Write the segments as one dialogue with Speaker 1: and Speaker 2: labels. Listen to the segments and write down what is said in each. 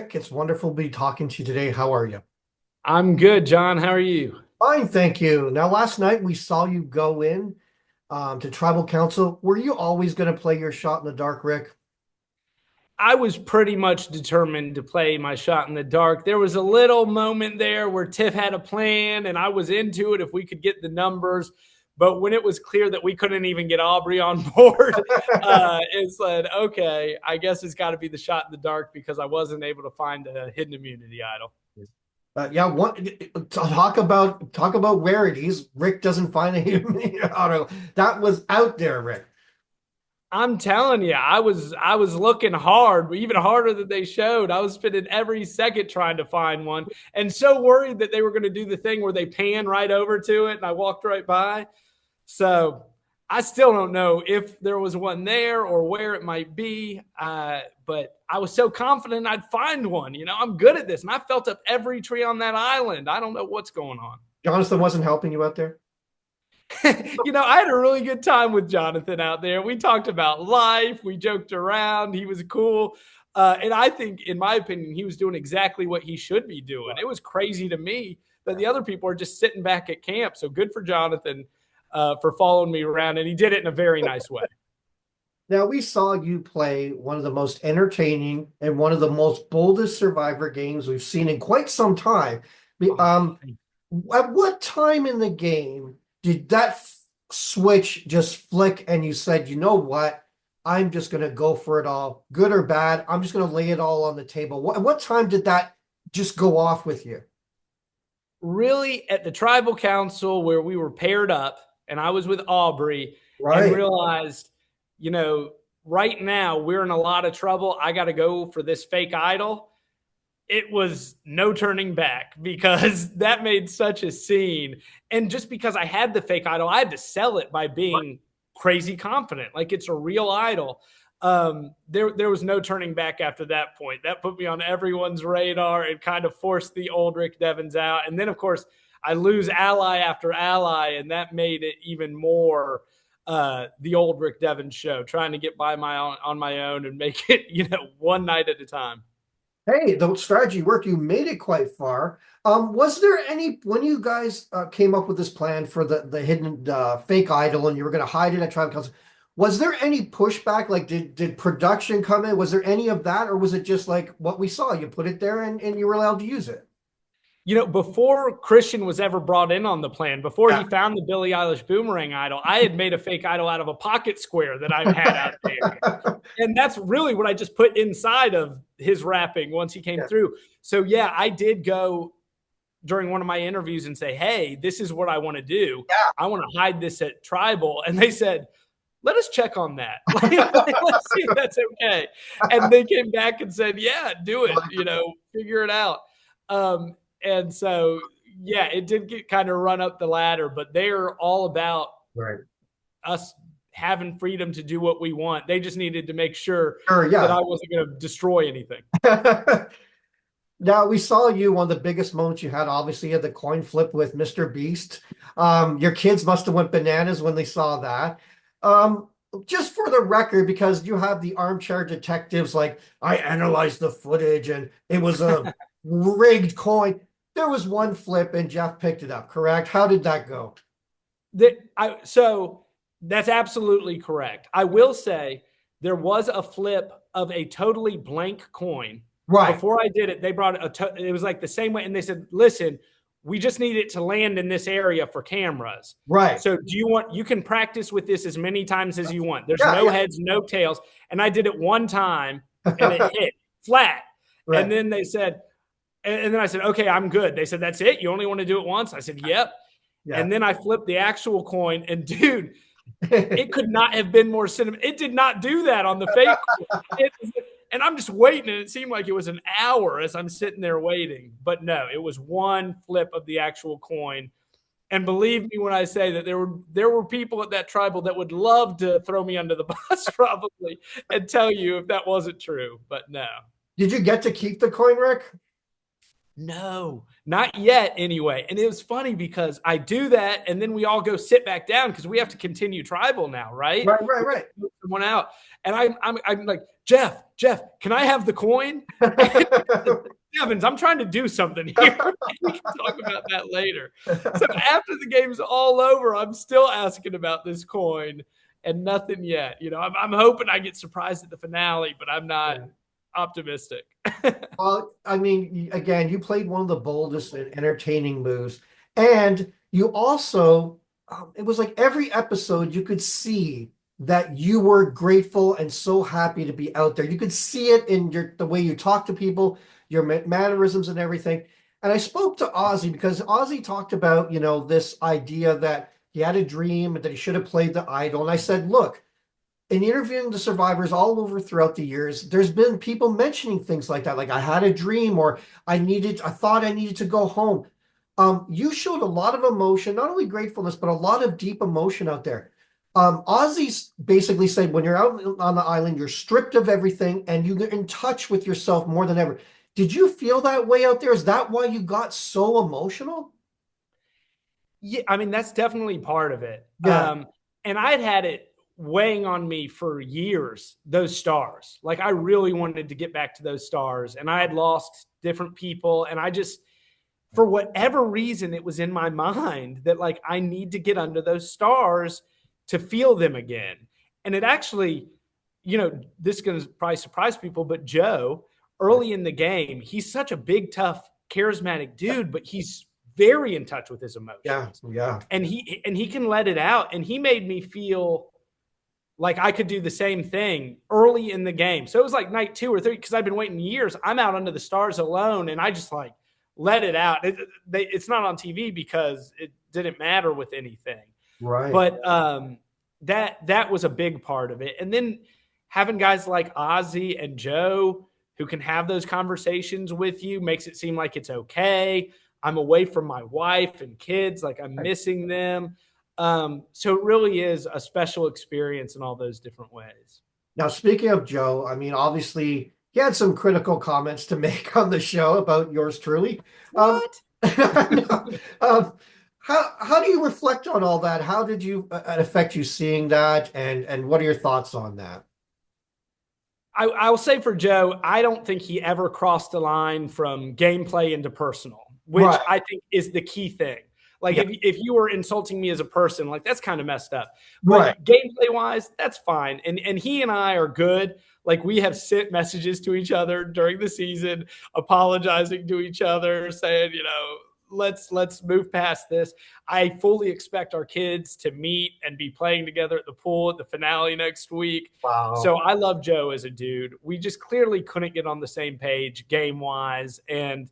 Speaker 1: Rick. It's wonderful to be talking to you today. How are you?
Speaker 2: I'm good, John. How are you?
Speaker 1: Fine, thank you. Now, last night we saw you go in to Tribal Council. Were you always going to play your shot in the dark, Rick?
Speaker 2: I was pretty much determined to play my shot in the dark. There was a little moment there where Tiff had a plan, and I was into it if we could get the numbers. But when it was clear that we couldn't even get Aubrey on board, it said, okay, I guess it's got to be the shot in the dark because I wasn't able to find a hidden immunity idol.
Speaker 1: Yeah, talk about rarities. Rick doesn't find a human auto. That was out there, Rick.
Speaker 2: I'm telling you, I was looking hard, even harder than they showed. I was spending every second trying to find one, and so worried that they were going to do the thing where they pan right over to it, and I walked right by. So I still don't know if there was one there or where it might be, but I was so confident I'd find one. I'm good at this, and I felt up every tree on that island. I don't know what's going on.
Speaker 1: Jonathan wasn't helping you out there.
Speaker 2: I had a really good time with Jonathan out there. We talked about life, we joked around. He was cool. And I think, in my opinion, he was doing exactly what he should be doing. It was crazy to me that the other people are just sitting back at camp. So good for Jonathan for following me around. And he did it in a very nice way.
Speaker 1: Now, we saw you play one of the most entertaining and one of the most boldest Survivor games we've seen in quite some time. Um, at what time in the game did that switch just flick and you said, you know what? I'm just going to go for it all, good or bad. I'm just going to lay it all on the table. What time did that just go off with you?
Speaker 2: Really, at the tribal council where we were paired up and I was with Aubrey and
Speaker 1: Right.
Speaker 2: realized, you know, right now we're in a lot of trouble. I got to go for this fake idol. It was no turning back because that made such a scene. And just because I had the fake idol, I had to sell it by being crazy confident, like it's a real idol. There was no turning back after that point. That put me on everyone's radar and kind of forced the old Rick Devens out. And then, of course, I lose ally after ally, and that made it even more the old Rick Devens show, trying to get by on my own and make it, one night at a time.
Speaker 1: Hey, the strategy worked. You made it quite far. Was there any when you guys came up with this plan for the hidden fake idol and you were going to hide it at Tribal Council? Was there any pushback? Like, did production come in? Was there any of that, or was it just like what we saw? You put it there and you were allowed to use it.
Speaker 2: Before Christian was ever brought in on the plan, before he
Speaker 1: Yeah.
Speaker 2: found the Billie Eilish boomerang idol, I had made a fake idol out of a pocket square that I had out there. And that's really what I just put inside of his rapping once he came
Speaker 1: Yeah.
Speaker 2: through. So, yeah, I did go during one of my interviews and say, hey, this is what I want to do. I want to hide this at Tribal. And they said, let us check on that. Let's see if that's okay. And they came back and said, yeah, do it, figure it out. And so, yeah, it did get kind of run up the ladder, but they're all about
Speaker 1: Right.
Speaker 2: us having freedom to do what we want. They just needed to make sure
Speaker 1: Sure.
Speaker 2: that
Speaker 1: Yeah.
Speaker 2: I wasn't going to destroy anything.
Speaker 1: Now we saw you one of the biggest moments you had. Obviously, you had the coin flip with Mr. Beast. Your kids must have went bananas when they saw that. Um, just for the record, because you have the armchair detectives, like I analyzed the footage and it was a rigged coin. There was one flip and Jeff picked it up, correct? How did that go?
Speaker 2: So that's absolutely correct. I will say there was a flip of a totally blank coin.
Speaker 1: Right,
Speaker 2: Before I did it, they brought it was like the same way. And they said, listen, we just need it to land in this area for cameras.
Speaker 1: right.
Speaker 2: So you can practice with this as many times as you want. There's
Speaker 1: Yeah,
Speaker 2: no heads, no tails. And I did it one time and it
Speaker 1: yeah.
Speaker 2: hit flat. And
Speaker 1: Right.
Speaker 2: then they said, and then I said, okay, I'm good. They said, that's it. You only want to do it once. I said, yep.
Speaker 1: Yeah.
Speaker 2: And then I flipped the actual coin, and dude, it could not have been more cinema. It did not do that on the fake coin. And I'm just waiting, and it seemed like it was an hour as I'm sitting there waiting. But no, it was one flip of the actual coin. And believe me when I say that there were people at that tribal that would love to throw me under the bus probably and tell you if that wasn't true. But no.
Speaker 1: Did you get to keep the coin, Rick?
Speaker 2: No, not yet anyway. And it was funny because I do that and then we all go sit back down because we have to continue tribal now, right?
Speaker 1: Right, right,
Speaker 2: We have
Speaker 1: right.
Speaker 2: to move someone out. And I'm like, Jeff, can I have the coin? Devens, I'm trying to do something here. We can talk about that later. So after the game's all over, I'm still asking about this coin and nothing yet. I'm hoping I get surprised at the finale, but I'm not
Speaker 1: Yeah.
Speaker 2: optimistic.
Speaker 1: Well, I mean, again, you played one of the boldest and entertaining moves, and you also, it was like every episode you could see that you were grateful and so happy to be out there. You could see it in the way you talk to people, your mannerisms and everything. And I spoke to Ozzy because Ozzy talked about, this idea that he had a dream and that he should have played the idol. And I said, look, in interviewing the survivors all over throughout the years, there's been people mentioning things like that, like I had a dream or I thought I needed to go home. You showed a lot of emotion, not only gratefulness, but a lot of deep emotion out there. Ozzy's basically said when you're out on the island, you're stripped of everything and you're in touch with yourself more than ever. Did you feel that way out there? Is that why you got so emotional?
Speaker 2: Yeah, I mean, that's definitely part of it.
Speaker 1: Yeah,
Speaker 2: And I'd had it weighing on me for years, those stars. Like, I really wanted to get back to those stars, and I had lost different people. And I just, for whatever reason, it was in my mind that, like, I need to get under those stars to feel them again. And it actually, this is going to probably surprise people, but Joe, early in the game, he's such a big, tough, charismatic dude, but he's very in touch with his
Speaker 1: yeah,
Speaker 2: emotions,
Speaker 1: yeah.
Speaker 2: and he can let it out. And he made me feel like I could do the same thing early in the game. So it was like night 2 or 3 because I've been waiting years. I'm out under the stars alone, and I just like let it out. It's not on TV because it didn't matter with anything,
Speaker 1: Right.
Speaker 2: but that was a big part of it. And then having guys like Ozzy and Joe who can have those conversations with you makes it seem like it's okay. I'm away from my wife and kids, like I'm missing them. So it really is a special experience in all those different ways.
Speaker 1: Now, speaking of Joe, I mean, obviously, he had some critical comments to make on the show about yours truly. Um,
Speaker 2: What?
Speaker 1: I know. How do you reflect on all that? How did you it affect you seeing that, and what are your thoughts on that?
Speaker 2: I'll say for Joe, I don't think he ever crossed the line from gameplay into personal, which
Speaker 1: Right.
Speaker 2: I think is the key thing. Like
Speaker 1: Yeah.
Speaker 2: if you were insulting me as a person, like that's kind of messed up.
Speaker 1: Right.
Speaker 2: But gameplay wise, that's fine. And he and I are good. Like we have sent messages to each other during the season, apologizing to each other, saying, let's move past this. I fully expect our kids to meet and be playing together at the pool at the finale next week.
Speaker 1: Wow.
Speaker 2: So I love Joe as a dude. We just clearly couldn't get on the same page game wise. And,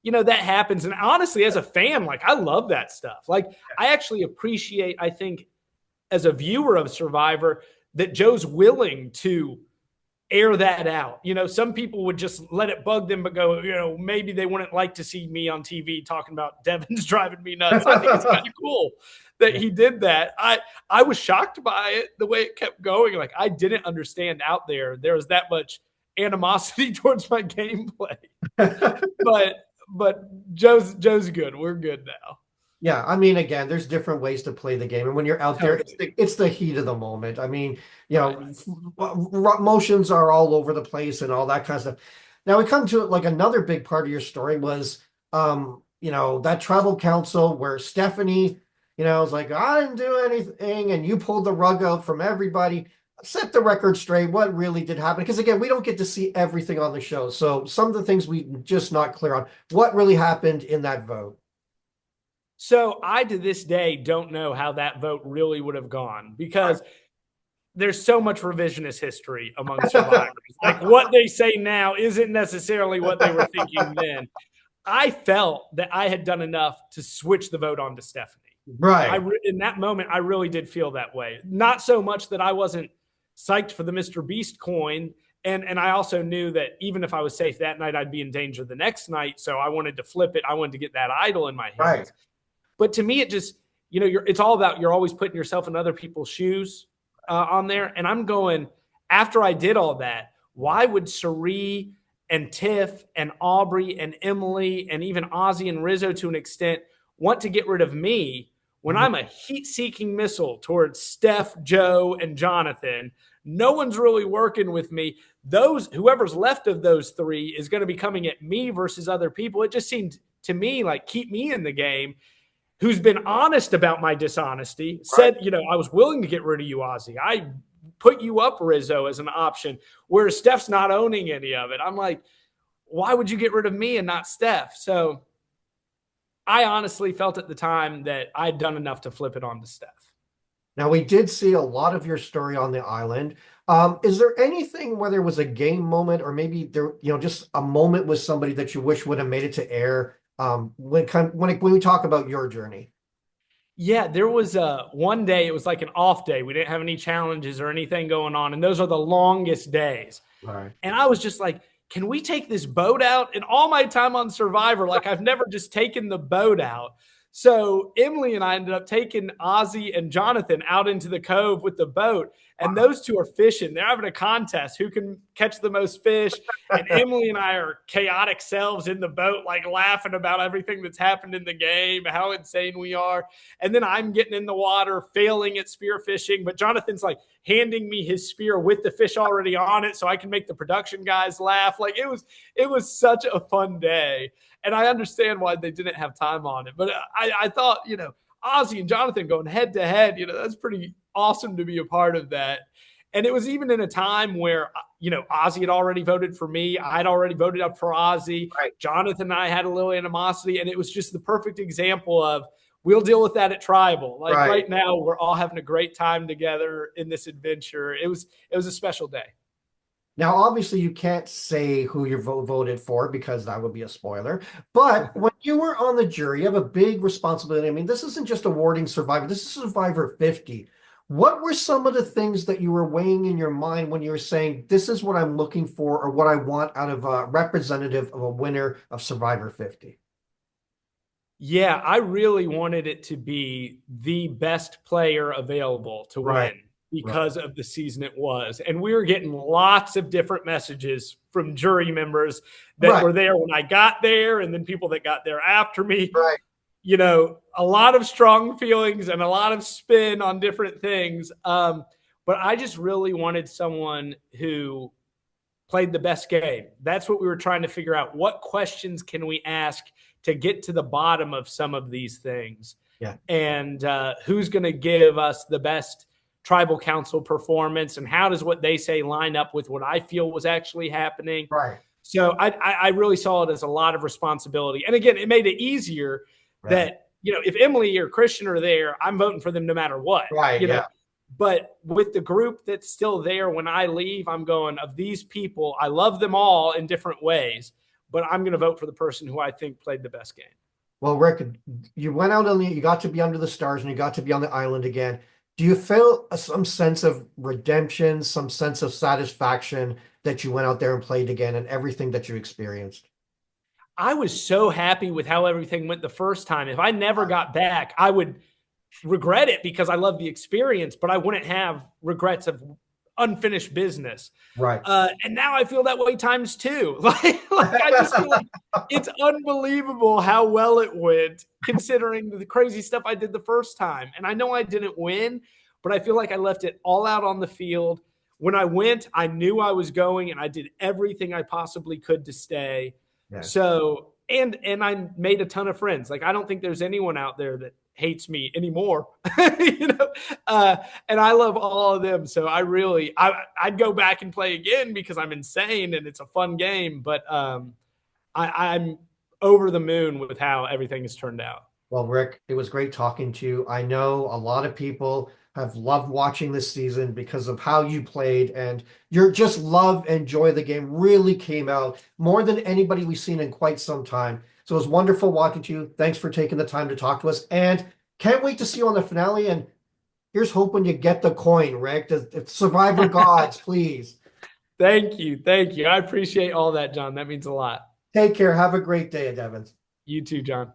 Speaker 2: that happens. And honestly, as a fan, like I love that stuff. Like I actually appreciate, I think, as a viewer of Survivor, that Joe's willing to air that out. Some people would just let it bug them, but go, maybe they wouldn't like to see me on TV talking about Devens driving me nuts. I think it's kind of cool that he did that. I was shocked by it, the way it kept going. Like I didn't understand out there was that much animosity towards my gameplay. But Joe's good. We're good now.
Speaker 1: Yeah, I mean, again, there's different ways to play the game, and when you're out there,
Speaker 2: Totally.
Speaker 1: it's the heat of the moment. I mean,
Speaker 2: Right.
Speaker 1: emotions are all over the place and all that kind of stuff. Now we come to like another big part of your story was, that tribal council where Stephanie, was like, I didn't do anything, and you pulled the rug out from everybody. Set the record straight. What really did happen? Because again, we don't get to see everything on the show, so some of the things we just not clear on. What really happened in that vote?
Speaker 2: So I, to this day, don't know how that vote really would have gone because there's so much revisionist history among survivors. Like what they say now isn't necessarily what they were thinking then. I felt that I had done enough to switch the vote on to Stephanie.
Speaker 1: Right.
Speaker 2: In that moment, I really did feel that way. Not so much that I wasn't psyched for the Mr. Beast coin. And I also knew that even if I was safe that night, I'd be in danger the next night. So I wanted to flip it. I wanted to get that idol in my hands.
Speaker 1: Right.
Speaker 2: But to me, it just, it's all about you're always putting yourself in other people's shoes on there. And I'm going, after I did all that, why would Sari and Tiff and Aubrey and Emily and even Ozzy and Rizzo to an extent want to get rid of me when
Speaker 1: Mhm.
Speaker 2: I'm a heat-seeking missile towards Steph, Joe, and Jonathan. No one's really working with me. Whoever's left of those three is going to be coming at me versus other people. It just seemed to me like keep me in the game. Who's been honest about my dishonesty,
Speaker 1: Right.
Speaker 2: said, I was willing to get rid of you, Ozzy. I put you up, Rizzo, as an option, whereas Steph's not owning any of it. I'm like, why would you get rid of me and not Steph? So I honestly felt at the time that I'd done enough to flip it on to Steph.
Speaker 1: Now, we did see a lot of your story on the island. Is there anything, whether it was a game moment or maybe there, just a moment with somebody that you wish would have made it to air? When we talk about your journey.
Speaker 2: Yeah, there was one day, it was like an off day. We didn't have any challenges or anything going on. And those are the longest days.
Speaker 1: Right.
Speaker 2: And I was just like, can we take this boat out? In all my time on Survivor, like I've never just taken the boat out. So Emily and I ended up taking Ozzy and Jonathan out into the cove with the boat. And those two are fishing. They're having a contest who can catch the most fish. And Emily and I are chaotic selves in the boat, like laughing about everything that's happened in the game, how insane we are. And then I'm getting in the water, failing at spear fishing. But Jonathan's like handing me his spear with the fish already on it so I can make the production guys laugh. Like it was such a fun day. And I understand why they didn't have time on it. But I thought, Ozzy and Jonathan going head to head, that's pretty awesome to be a part of that. And it was even in a time where, Ozzy had already voted for me. I'd already voted up for Ozzy.
Speaker 1: Right.
Speaker 2: Jonathan and I had a little animosity. And it was just the perfect example of we'll deal with that at Tribal. Like right now, we're all having a great time together in this adventure. It was a special day.
Speaker 1: Now, obviously, you can't say who you voted for because that would be a spoiler. But when you were on the jury, you have a big responsibility. I mean, this isn't just awarding Survivor. This is Survivor 50. What were some of the things that you were weighing in your mind when you were saying, this is what I'm looking for or what I want out of a representative of a winner of Survivor 50?
Speaker 2: Yeah, I really wanted it to be the best player available to win because of the season it was. And we were getting lots of different messages from jury members that were there when I got there and then people that got there after me.
Speaker 1: Right.
Speaker 2: A lot of strong feelings and a lot of spin on different things. But I just really wanted someone who played the best game. That's what we were trying to figure out. What questions can we ask to get to the bottom of some of these things?
Speaker 1: Yeah.
Speaker 2: And who's going to give us the best tribal council performance, and how does what they say line up with what I feel was actually happening?
Speaker 1: Right.
Speaker 2: So I really saw it as a lot of responsibility. And again, it made it easier that, if Emily or Christian are there, I'm voting for them no matter what.
Speaker 1: Right. Yeah.
Speaker 2: But with the group that's still there when I leave, I'm going, of these people, I love them all in different ways, but I'm going to vote for the person who I think played the best game.
Speaker 1: Well, Rick, you went out you got to be under the stars and you got to be on the island again. Do you feel some sense of redemption, some sense of satisfaction that you went out there and played again and everything that you experienced?
Speaker 2: I was so happy with how everything went the first time. If I never got back, I would regret it because I love the experience, but I wouldn't have regrets of unfinished business.
Speaker 1: Right.
Speaker 2: And now I feel that way times two. like I just feel like it's unbelievable how well it went considering the crazy stuff I did the first time. And I know I didn't win, but I feel like I left it all out on the field. When I went, I knew I was going and I did everything I possibly could to stay. Yeah. So, and I made a ton of friends. Like, I don't think there's anyone out there that hates me anymore, and I love all of them. So I'd go back and play again because I'm insane and it's a fun game, but I'm over the moon with how everything has turned out.
Speaker 1: Well, Rick, it was great talking to you. I know a lot of people have loved watching this season because of how you played, and your just love and joy of the game really came out more than anybody we've seen in quite some time. So it was wonderful watching you. Thanks for taking the time to talk to us, and can't wait to see you on the finale. And here's hoping you get the coin, Rick. The Survivor gods, please.
Speaker 2: Thank you. I appreciate all that, John. That means a lot.
Speaker 1: Take care. Have a great day, Devens.
Speaker 2: You too, John.